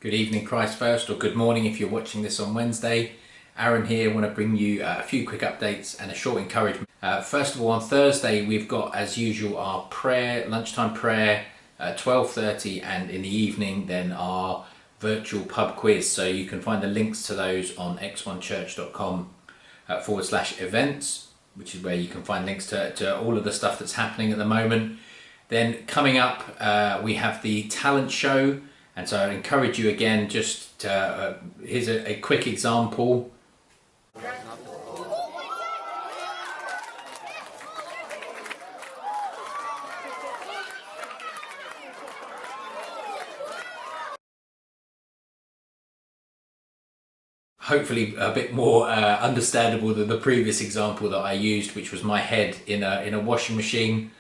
Good evening, Christ First, or good morning if you're watching this on Wednesday. Aaron here. I want to bring you a few quick updates and a short encouragement. First of all, on Thursday we've got, as usual, our prayer, lunchtime prayer, 12:30, and in the evening then our virtual pub quiz. So you can find the links to those on x1church.com/events, which is where you can find links to all of the stuff that's happening at the moment. Then coming up, we have the talent show. And so I encourage you again, just here's a quick example. Hopefully a bit more understandable than the previous example that I used, which was my head in a washing machine.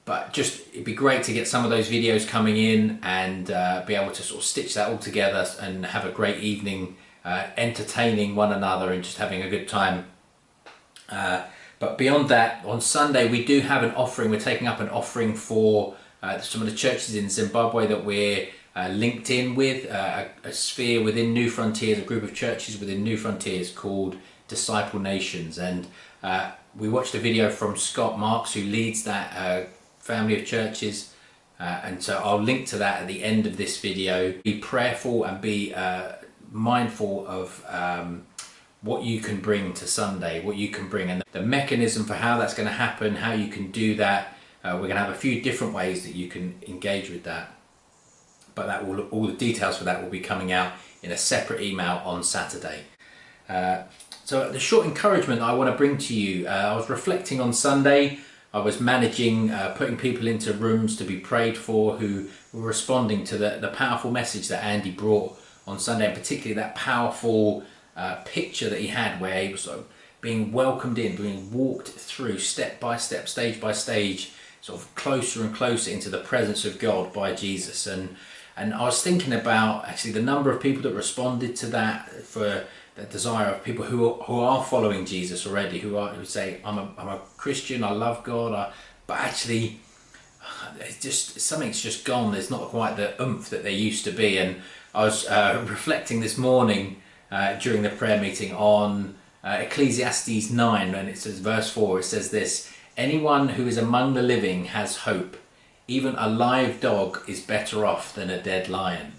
But just, it'd be great to get some of those videos coming in and be able to sort of stitch that all together and have a great evening entertaining one another and just having a good time. But beyond that, on Sunday we do have an offering. We're taking up an offering for some of the churches in Zimbabwe that we're linked in with, a sphere within New Frontiers, a group of churches within New Frontiers called Disciple Nations. And we watched a video from Scott Marks, who leads that family of churches, and so I'll link to that at the end of this video. Be prayerful and be mindful of what you can bring to Sunday, what you can bring, and the mechanism for how that's going to happen, how you can do that. We're going to have a few different ways that you can engage with that, but that will, all the details for that will be coming out in a separate email on Saturday. So the short encouragement I want to bring to you, I was reflecting on Sunday. I was managing, putting people into rooms to be prayed for who were responding to the powerful message that Andy brought on Sunday, and particularly that powerful picture that he had where he was sort of being welcomed in, being walked through step by step, stage by stage, sort of closer and closer into the presence of God by Jesus. And I was thinking about actually the number of people that responded to that, for that desire of people who are following Jesus already, who say, I'm a Christian, I love God, but actually it's just, something's just gone. There's not quite the oomph that there used to be. And I was reflecting this morning during the prayer meeting on Ecclesiastes 9, and it says, verse 4, it says this: anyone who is among the living has hope. Even a live dog is better off than a dead lion.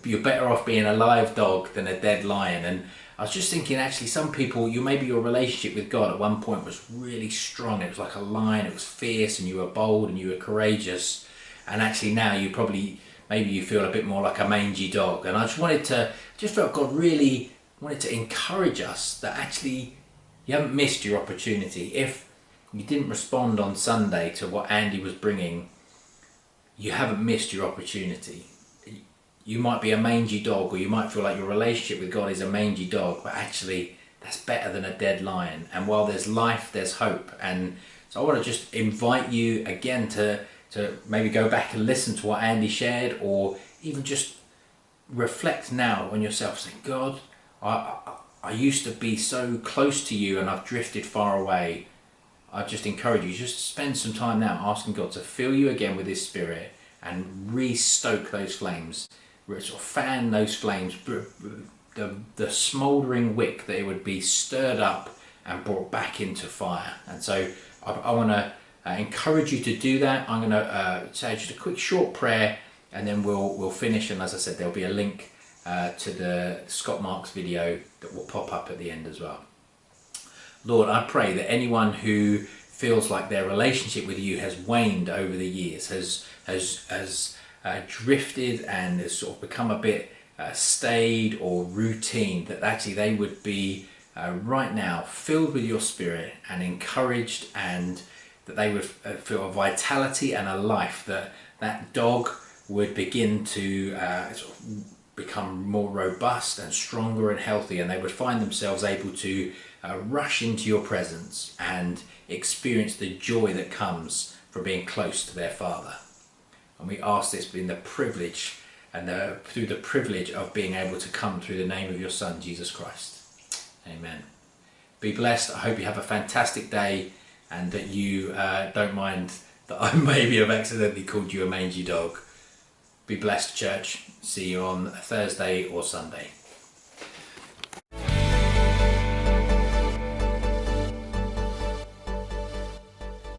You're better off being a live dog than a dead lion. And I was just thinking, actually, some people, maybe your relationship with God at one point was really strong. It was like a lion, it was fierce, and you were bold and you were courageous. And actually now you probably, maybe you feel a bit more like a mangy dog. And I just felt God really wanted to encourage us that actually you haven't missed your opportunity. If you didn't respond on Sunday to what Andy was bringing, you haven't missed your opportunity. You might be a mangy dog, or you might feel like your relationship with God is a mangy dog, but actually that's better than a dead lion. And while there's life, there's hope. And so I want to just invite you again to maybe go back and listen to what Andy shared, or even just reflect now on yourself, saying, God, I used to be so close to you and I've drifted far away. I just encourage you, just spend some time now asking God to fill you again with His Spirit and re-stoke those flames, sort of fan those flames, the smouldering wick, that it would be stirred up and brought back into fire. And so I want to encourage you to do that. I'm going to say just a quick short prayer, and then we'll finish. And as I said, there'll be a link to the Scott Marks video that will pop up at the end as well. Lord, I pray that anyone who feels like their relationship with you has waned over the years, has drifted and has sort of become a bit staid or routine, that actually they would be right now filled with your Spirit and encouraged, and that they would feel a vitality and a life, that dog would begin to sort of become more robust and stronger and healthy, and they would find themselves able to rush into your presence and experience the joy that comes from being close to their Father. And we ask this in the privilege and through the privilege of being able to come through the name of your Son, Jesus Christ. Amen. Be blessed. I hope you have a fantastic day, and that you don't mind that I maybe have accidentally called you a mangy dog. Be blessed, church. See you on Thursday or Sunday.